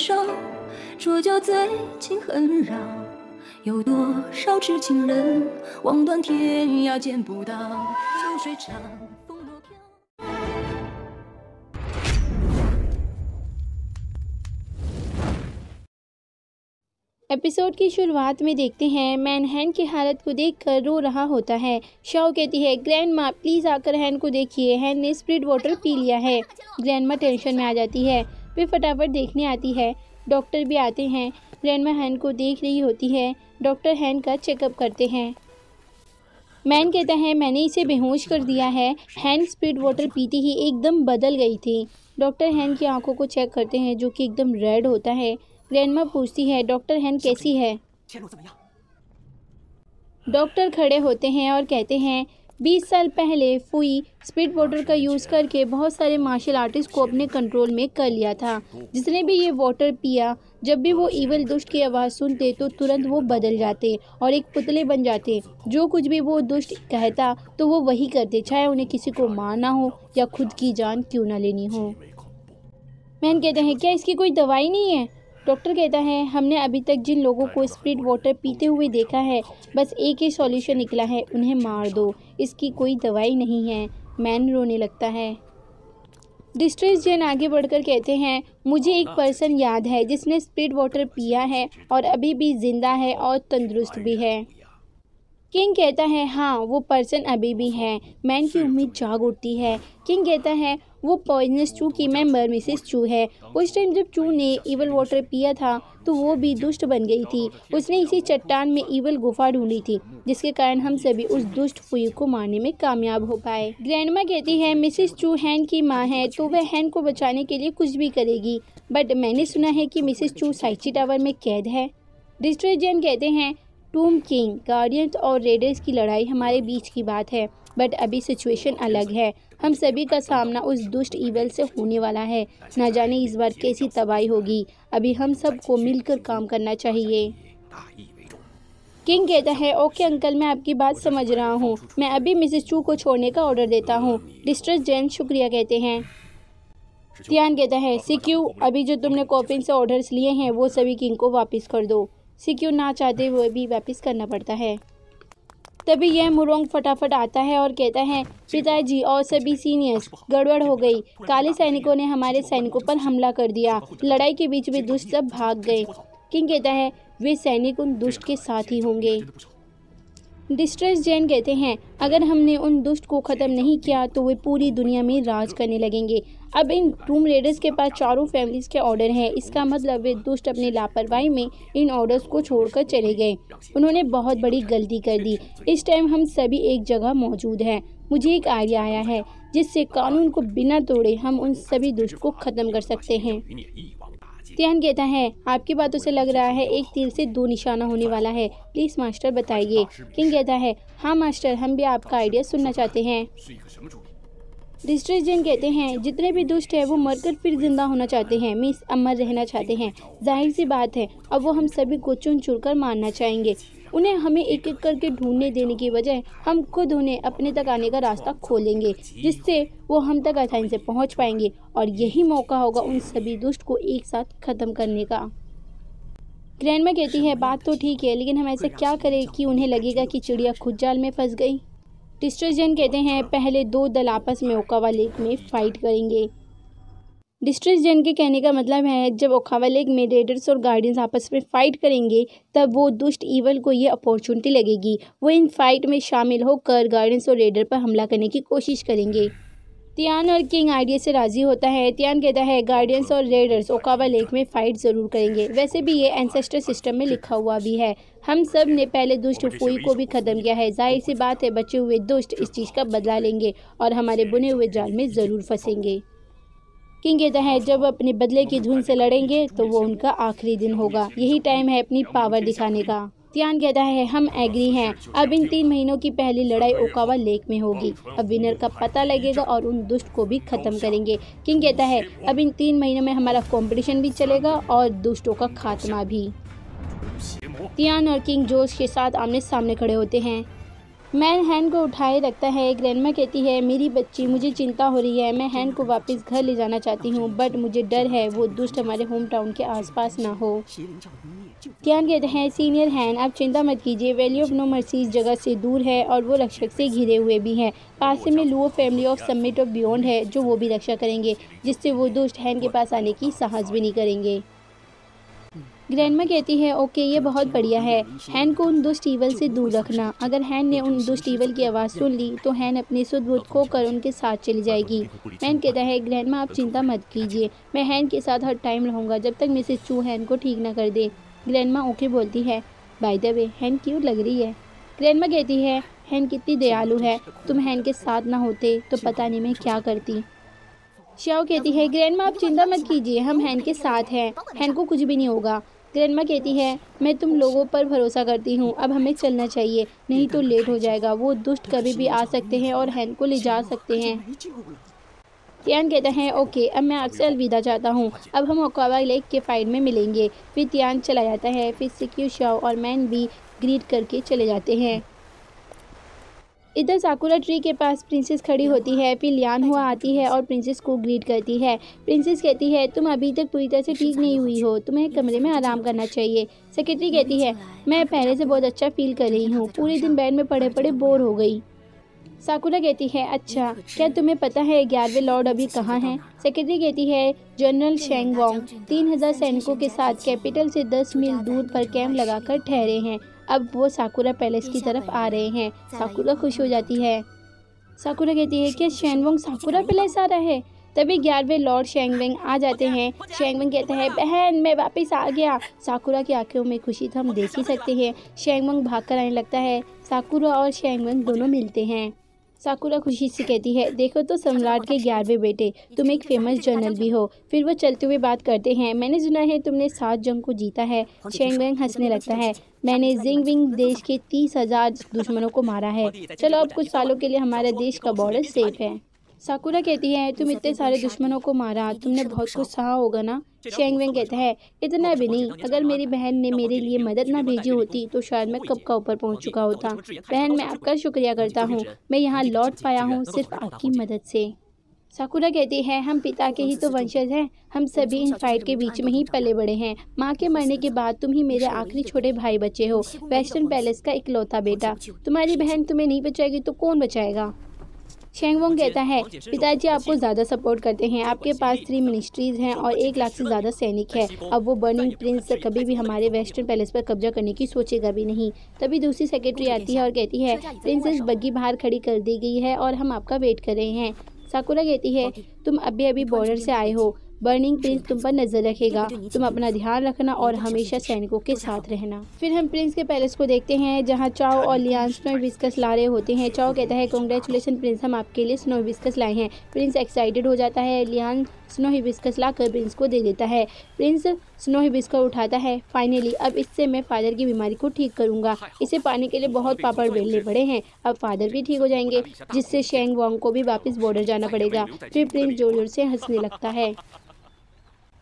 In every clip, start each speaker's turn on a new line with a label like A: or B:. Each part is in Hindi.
A: 手，浊酒醉情恨扰，有多少痴情人望断天涯见不到，秋水长风落飘。
B: एपिसोड की शुरुआत में देखते हैं मैन हैन की हालत को देखकर रो रहा होता है। शाओ कहती है ग्रैंड माँ प्लीज़ आकर हैन को देखिए, हैन ने स्प्रिट वाटर पी लिया है। ग्रैंड माँ टेंशन में आ जाती है, वे फटाफट देखने आती है। डॉक्टर भी आते हैं, ग्रैंड माँ हैन को देख रही होती है। डॉक्टर हैन का चेकअप करते हैं। मैन कहता है मैंने इसे बेहोश कर दिया है। हैन स्प्रिट वाटर पीते ही एकदम बदल गई थी। डॉक्टर हैन की आंखों को चेक करते हैं जो कि एकदम रेड होता है। ग्रैंडमा पूछती है डॉक्टर हैन कैसी है। डॉक्टर खड़े होते हैं और कहते हैं 20 साल पहले फुई स्प्रिट वाटर का यूज़ करके बहुत सारे मार्शल आर्टिस्ट को अपने कंट्रोल में कर लिया था। जिसने भी ये वाटर पिया, जब भी वो ईवल दुष्ट की आवाज़ सुनते तो तुरंत वो बदल जाते और एक पुतले बन जाते। जो कुछ भी वो दुष्ट कहता तो वो वही करते, चाहे उन्हें किसी को मारना हो या खुद की जान क्यों ना लेनी हो। मैन कहते हैं क्या इसकी कोई दवाई नहीं है। डॉक्टर कहता है हमने अभी तक जिन लोगों को स्प्रिट वाटर पीते हुए देखा है बस एक ही सॉल्यूशन निकला है, उन्हें मार दो, इसकी कोई दवाई नहीं है। मैन रोने लगता है। डिस्ट्रेस जेन आगे बढ़कर कहते हैं मुझे एक पर्सन याद है जिसने स्प्रिट वाटर पिया है और अभी भी जिंदा है और तंदुरुस्त भी है। किंग कहता है हाँ वो पर्सन अभी भी है। मैन की उम्मीद जाग उठती है। किंग कहता है वो पॉइजनस चू की मेंबर मिसेस चू है। उस टाइम जब चू ने ईवल वाटर पिया था तो वो भी दुष्ट बन गई थी। उसने इसी चट्टान में ईवल गुफा ढूंढी थी जिसके कारण हम सभी उस दुष्ट फुई को मारने में कामयाब हो पाए। ग्रैंडमा कहती है मिसेस चू हैन की माँ है तो वह हैन को बचाने के लिए कुछ भी करेगी, बट मैंने सुना है कि मिसेस चू साइची टावर में कैद है। डिस्ट्रेस जेन कहते हैं टूम किंग, गार्डियंस और रेडर्स की लड़ाई हमारे बीच की बात है, बट अभी सिचुएशन अलग है। हम सभी का सामना उस दुष्ट ईवल से होने वाला है। न जाने इस बार कैसी तबाही होगी। अभी हम सबको मिलकर काम करना चाहिए। किंग कहता है ओके अंकल, मैं आपकी बात समझ रहा हूँ। मैं अभी मिसेस चू को छोड़ने का ऑर्डर देता हूँ। डिस्ट्रेस जेन शुक्रिया कहते हैं। तियान कहता है सिक्यू, अभी जो तुमने कॉफिन से ऑर्डर्स लिए हैं वो सभी किंग को वापस कर दो। सिक्यू ना चाहते हुए भी वापस करना पड़ता है। तभी यह मुरोंग फटाफट आता है और कहता है पिताजी और सभी सीनियर्स, गड़बड़ हो गई। काले सैनिकों ने हमारे सैनिकों पर हमला कर दिया। लड़ाई के बीच में दुष्ट सब भाग गए। किंग कहता है वे सैनिक उन दुष्ट के साथ ही होंगे। डिस्ट्रेस जेन कहते हैं अगर हमने उन दुष्ट को ख़त्म नहीं किया तो वे पूरी दुनिया में राज करने लगेंगे। अब इन टूम रेडर्स के पास चारों फैमिलीज के ऑर्डर हैं। इसका मतलब वे दुष्ट अपनी लापरवाही में इन ऑर्डर्स को छोड़कर चले गए। उन्होंने बहुत बड़ी गलती कर दी। इस टाइम हम सभी एक जगह मौजूद हैं। मुझे एक आइडिया आया है जिससे कानून को बिना तोड़े हम उन सभी दुष्ट को ख़त्म कर सकते हैं। तियान कहता है आपकी बातों से लग रहा है एक तीर से दो निशाना होने वाला है, प्लीज़ मास्टर बताइए। किंग कहता है हाँ मास्टर, हम भी आपका आइडिया सुनना चाहते हैं। डिस्ट्रेस जेन कहते हैं जितने भी दुष्ट हैं वो मरकर फिर जिंदा होना चाहते हैं, मीन्स अमर रहना चाहते हैं। जाहिर सी बात है अब वो हम सभी को चुन चुन कर मारना चाहेंगे। उन्हें हमें एक एक करके ढूंढने देने की बजाय हम खुद उन्हें अपने तक आने का रास्ता खोलेंगे, जिससे वो हम तक आसानी से पहुंच पाएंगे और यही मौका होगा उन सभी दुष्ट को एक साथ ख़त्म करने का। ग्रैंडमा कहती है बात तो ठीक है, लेकिन हम ऐसा क्या करें कि उन्हें लगेगा कि चिड़िया खुद जाल में फंस गई। डिस्ट्रेस जेन कहते हैं पहले दो दल आपस में ओकावा लेक में फाइट करेंगे। डिस्ट्रेस जेन के कहने का मतलब है जब ओकावा लेक में रेडर्स और गार्डियंस आपस में फाइट करेंगे तब वो दुष्ट ईवल को ये अपॉर्चुनिटी लगेगी, वो इन फाइट में शामिल होकर गार्डियंस और रेडर पर हमला करने की कोशिश करेंगे। तियान और किंग आइडिया से राजी होता है। तियान कहता है गार्डियंस और रेडर्स ओकावा लेक में फाइट ज़रूर करेंगे। वैसे भी ये एंसेस्टर सिस्टम में लिखा हुआ भी है। हम सब ने पहले दुष्ट फुई को भी ख़त्म किया है। जाहिर सी बात है बचे हुए दुष्ट इस चीज़ का बदला लेंगे और हमारे बुने हुए जाल में ज़रूर फंसेंगे। किंग कहता है जब अपने बदले की धुन से लड़ेंगे तो वो उनका आखिरी दिन होगा, यही टाइम है अपनी पावर दिखाने का। तियान कहता है हम एग्री हैं। अब इन 3 महीनों की पहली लड़ाई ओकावा लेक में होगी। अब विनर का पता लगेगा और उन दुष्ट को भी ख़त्म करेंगे। किंग कहता है अब इन 3 महीनों में हमारा कंपटीशन भी चलेगा और दुष्टों का खात्मा भी। तियान और किंग जोश के साथ आमने सामने खड़े होते हैं। मैन हैन को उठाए रखता है। ग्रैंडमा कहती है मेरी बच्ची, मुझे चिंता हो रही है, मैं हैन को वापस घर ले जाना चाहती हूँ, बट मुझे डर है वो दुष्ट हमारे होम टाउन के आसपास ना हो। टियान कहते हैं सीनियर हैन आप चिंता मत कीजिए, वैली ऑफ नो मर्सी इस जगह से दूर है और वो रक्षक से घिरे हुए भी हैं। पास में Luo family of summit of beyond है जो वो भी रक्षा करेंगे, जिससे वो दुष्ट हैन के पास आने की साहस भी नहीं करेंगे। ग्रैंडमा कहती है ओके ये बहुत बढ़िया है, हैन को उन दुष्ट ईवल से दूर रखना। अगर हैन ने उन दुष्ट ईवल की आवाज़ सुन ली तो हैन अपनी सुध बुध खोकर उनके साथ चली जाएगी। मैन कहता है ग्रैंडमा आप चिंता मत कीजिए, मैं हैन के साथ हर टाइम रहूँगा जब तक मिसेस चू हैन को ठीक ना कर दे। ग्रैंडमा ओके बोलती है। बाय द वे हैन क्यूट लग रही है। ग्रैंडमा कहती है हैन कितनी दयालु है, तुम हैन के साथ ना होते तो पता नहीं मैं क्या करती। श्याओ कहती है ग्रैंडमा आप चिंता मत कीजिए, हम हैन के साथ हैं, हैन को कुछ भी नहीं होगा। ग्रैंडमा कहती है मैं तुम लोगों पर भरोसा करती हूँ, अब हमें चलना चाहिए नहीं तो लेट हो जाएगा, वो दुष्ट कभी भी आ सकते हैं और हैन को ले जा सकते हैं। तियान कहता है ओके अब मैं आपसे अलविदा चाहता हूँ, अब हम ओकावा लेक के फाइट में मिलेंगे। फिर तियान चला जाता है, फिर सिक्यू, श्याओ और मैन भी ग्रीट करके चले जाते हैं। इधर साकुरा ट्री के पास प्रिंसेस खड़ी होती है, फिर लियान हुआ आती है और प्रिंसेस को ग्रीट करती है। प्रिंसेस कहती है तुम अभी तक पूरी तरह से ठीक नहीं हुई हो, तुम्हें कमरे में आराम करना चाहिए। सेक्रेटरी कहती है मैं पहले से बहुत अच्छा फील कर रही हूँ, पूरे दिन बेड में पड़े पड़े बोर हो गई। साकुरा कहती है अच्छा क्या तुम्हें पता है 11वें लॉर्ड अभी कहाँ हैं? सेक्रेटरी कहती है जनरल शेंग वोंग 3000 सैनिकों के साथ कैपिटल से 10 मील दूर पर कैंप लगाकर ठहरे हैं, अब वो साकुरा पैलेस की तरफ आ रहे हैं। साकुरा खुश हो जाती है। साकुरा कहती है क्या शेंगवोंग साकुरा पैलेस आ रहा है? तभी 11वें लॉर्ड शेंगवेंग आ जाते हैं। शेंगवेंग कहता है बहन मैं वापस आ गया। साकुरा की आंखों में खुशी तो हम देख ही सकते हैं। शेंगवेंग भागकर आने लगता है, साकुरा और शेंगवेंग दोनों मिलते हैं। साकुरा खुशी से कहती है देखो तो सम्राट के 11वें बेटे, तुम एक फेमस जनरल भी हो। फिर वो चलते हुए बात करते हैं, मैंने सुना है तुमने 7 जंग को जीता है। शेंगवेंग हंसने लगता है, मैंने जिंगविंग देश के 30,000 दुश्मनों को मारा है। चलो अब कुछ सालों के लिए हमारे देश का बॉर्डर सेफ है। साकुरा कहती है तुम इतने सारे दुश्मनों को मारा, तुमने बहुत कुछ सहा होगा ना? शेंगवेंग कहता है इतना भी नहीं, अगर मेरी बहन ने मेरे लिए मदद ना भेजी होती तो शायद मैं कब का ऊपर पहुंच चुका होता। बहन मैं आपका शुक्रिया करता हूं, मैं यहाँ लौट पाया हूँ सिर्फ आपकी मदद से। साकुरा कहती है हम पिता के ही तो वंशज हैं, हम सभी इन फाइट के बीच में ही पले बड़े हैं। माँ के मरने के बाद तुम ही मेरे आखिरी छोटे भाई बचे हो, वेस्टर्न पैलेस का इकलौता बेटा। तुम्हारी बहन तुम्हें नहीं बचाएगी तो कौन बचाएगा? शेंगवोंग कहता है पिताजी आपको ज़्यादा सपोर्ट करते हैं, आपके पास 3 मिनिस्ट्रीज़ हैं और 1 लाख से ज़्यादा सैनिक है। अब वो बर्निंग प्रिंस कभी भी हमारे वेस्टर्न पैलेस पर कब्जा करने की सोचेगा भी नहीं। तभी दूसरी सेक्रेटरी आती है और कहती है प्रिंसेस बग्गी बाहर खड़ी कर दी गई है और हम आपका वेट कर रहे हैं। साकुरा कहती है तुम अभी बॉर्डर से आए हो, बर्निंग प्रिंस तुम पर नजर रखेगा, तुम अपना ध्यान रखना और हमेशा सैनिकों के साथ रहना। फिर हम प्रिंस के पैलेस को देखते हैं जहां चाओ और लियान स्नो हिबिस्कस ला रहे होते हैं। चाओ कहता है कांग्रेचुलेशन प्रिंस, हम आपके लिए स्नो हिबिस्कस लाए हैं। प्रिंस एक्साइटेड हो जाता है। लियान स्नो हिबिस्कस लाकर प्रिंस को दे देता है। प्रिंस स्नो हिबिस्कस उठाता है। फाइनली अब इससे मैं फादर की बीमारी को ठीक करूंगा। इसे पाने के लिए बहुत पापड़ बेलने पड़े हैं, अब फादर भी ठीक हो जाएंगे, जिससे शेंग वोंग को भी वापस बॉर्डर जाना पड़ेगा। फिर प्रिंस जोर जोर से हंसने लगता है।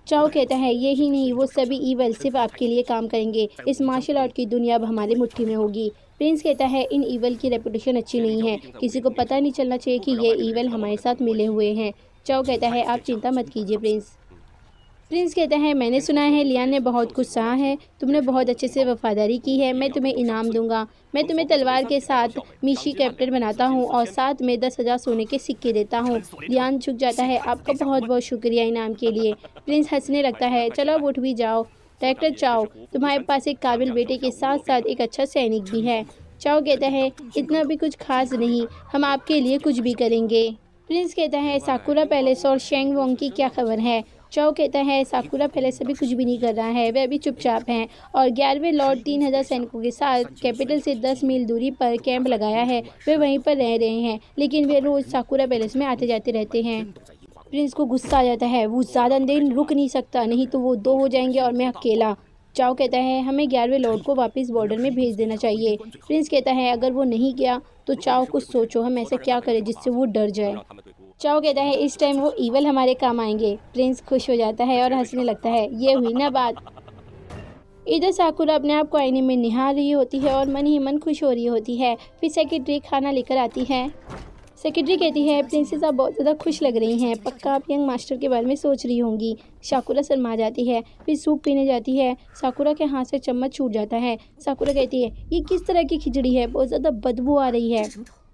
B: चाओ कहता है ये ही नहीं, वो सभी ईवल सिर्फ आपके लिए काम करेंगे। इस मार्शल आर्ट की दुनिया अब हमारी मुट्ठी में होगी। प्रिंस कहता है इन ईवल की रेपुटेशन अच्छी नहीं है, किसी को पता नहीं चलना चाहिए कि ये ईवल हमारे साथ मिले हुए हैं। चाओ कहता है आप चिंता मत कीजिए प्रिंस। प्रिंस कहता है मैंने सुना है लियान ने बहुत कुछ सहा है, तुमने बहुत अच्छे से वफादारी की है, मैं तुम्हें इनाम दूंगा। मैं तुम्हें तलवार के साथ मिशी कैप्टन बनाता हूँ और साथ में 10,000 सोने के सिक्के देता हूँ। लियान झुक जाता है, आपका बहुत बहुत शुक्रिया इनाम के लिए। प्रिंस हंसने लगता है, चलो अब उठ भी जाओ। डायरेक्टर चाओ तुम्हारे पास एक काबिल बेटे के साथ साथ एक अच्छा सैनिक भी है। चाओ कहता है इतना भी कुछ खास नहीं, हम आपके लिए कुछ भी करेंगे। प्रिंस कहता है साकुरा पैलेस और शेंग वोंग की क्या खबर है? चाओ कहता है साकुरा पैलेस अभी कुछ भी नहीं कर रहा है, वे अभी चुपचाप हैं और 11वें लॉर्ड 3000 सैनिकों के साथ कैपिटल से 10 मील दूरी पर कैंप लगाया है, वे वहीं पर रह रहे हैं, लेकिन वे रोज़ साकुरा पैलेस में आते जाते रहते हैं। प्रिंस को गुस्सा आ जाता है, वो ज़्यादा दिन रुक नहीं सकता, नहीं तो वो 2 हो जाएंगे और मैं अकेला। चाओ कहता है हमें 11वें लॉर्ड को वापस बॉर्डर में भेज देना चाहिए। प्रिंस कहता है अगर वो नहीं गया तो चाओ कुछ सोचो, हम ऐसा क्या करें जिससे वो डर जाए। चाओ कहता है इस टाइम वो ईवल हमारे काम आएंगे। प्रिंस खुश हो जाता है और हंसने लगता है, ये हुई ना बात। इधर साकुरा अपने आप को आईने में निहार रही होती है और मन ही मन खुश हो रही होती है। फिर सेक्रेटरी खाना लेकर आती है। सेक्रेटरी कहती है, प्रिंसेस आप बहुत ज़्यादा खुश लग रही हैं, पक्का आप यंग मास्टर के बारे में सोच रही होंगी। साकुरा शर्मा जाती है, फिर सूप पीने जाती है। साकुरा के हाथ से चम्मच छूट जाता है। साकुरा कहती है, ये किस तरह की खिचड़ी है, बहुत ज़्यादा बदबू आ रही है।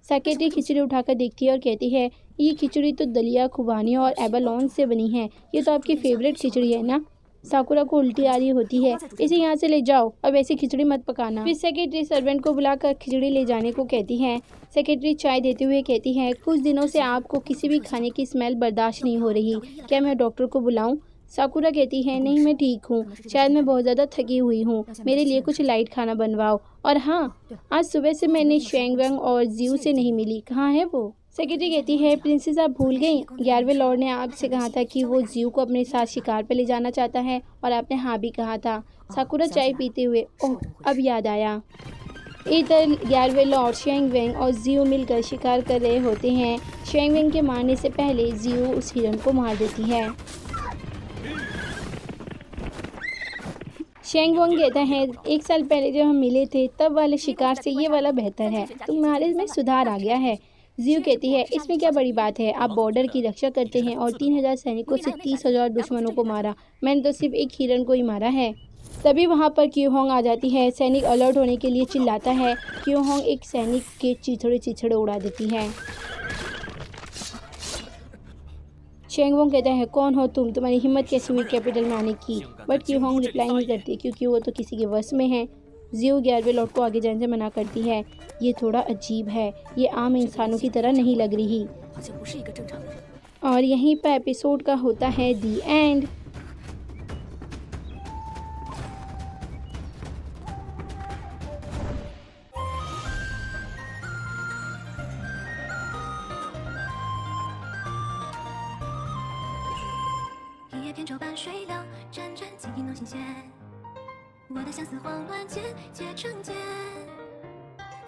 B: सेक्रेटरी खिचड़ी उठाकर देखती है और कहती है, ये खिचड़ी तो दलिया, खुबानी और एबालोन से बनी है, ये तो आपकी फेवरेट खिचड़ी है ना। साकुरा को उल्टी आ रही होती है, इसे यहाँ से ले जाओ, अब ऐसी खिचड़ी मत पकाना। फिर सेक्रेटरी सर्वेंट को बुलाकर खिचड़ी ले जाने को कहती है। सेक्रेटरी चाय देते हुए कहती है, कुछ दिनों से आपको किसी भी खाने की स्मेल बर्दाश्त नहीं हो रही, क्या मैं डॉक्टर को बुलाऊं? साकुरा कहती है, नहीं मैं ठीक हूँ, शायद मैं बहुत ज़्यादा थकी हुई हूँ, मेरे लिए कुछ लाइट खाना बनवाओ। और हाँ, आज सुबह से मैंने शेंग वेंग और जियो से नहीं मिली, कहाँ है वो? सेक्रेटरी कहती है, प्रिंसेस आप भूल गई, 11वें लॉर्ड ने आपसे कहा था कि वो जियो को अपने साथ शिकार पर ले जाना चाहता है और आपने हाँ भी कहा था। साकुरा चाय पीते हुए, ओह अब याद आया। इधर 11वें लॉर्ड शेंग वेंग और जियो मिलकर शिकार कर रहे होते हैं। शेंग वेंग के मारने से पहले जियो उस हिरन को मार देती है। शेंग वोंग कहता है, 1 साल पहले जब हम मिले थे तब वाले शिकार से ये वाला बेहतर है, तुम्हारे में सुधार आ गया है। जियो कहती है, इसमें क्या बड़ी बात है, आप बॉर्डर की रक्षा करते हैं और 3000 सैनिकों से 30,000 दुश्मनों को मारा, मैंने तो सिर्फ एक हिरन को ही मारा है। तभी वहाँ पर क्यू होंग आ जाती है। सैनिक अलर्ट होने के लिए चिल्लाता है। क्यू होंग एक सैनिक के चिथड़े उड़ा देती है। शेंग वोंग कहता है, कौन हो तुम, तुम्हारी हिम्मत कैसी हुई कैपिटल में आने की? बट क्यू होंग रिप्लाई नहीं करती क्योंकि वो तो किसी के वश में है। जियो 11वें लॉर्ड को आगे जाने से मना करती है। ये थोड़ा अजीब है, ये आम इंसानों की तरह नहीं लग रही। और यहीं पर एपिसोड का होता है दी एंड।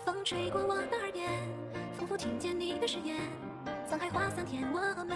A: 风吹过我的耳边，仿佛听见你的誓言。沧海化桑田，我们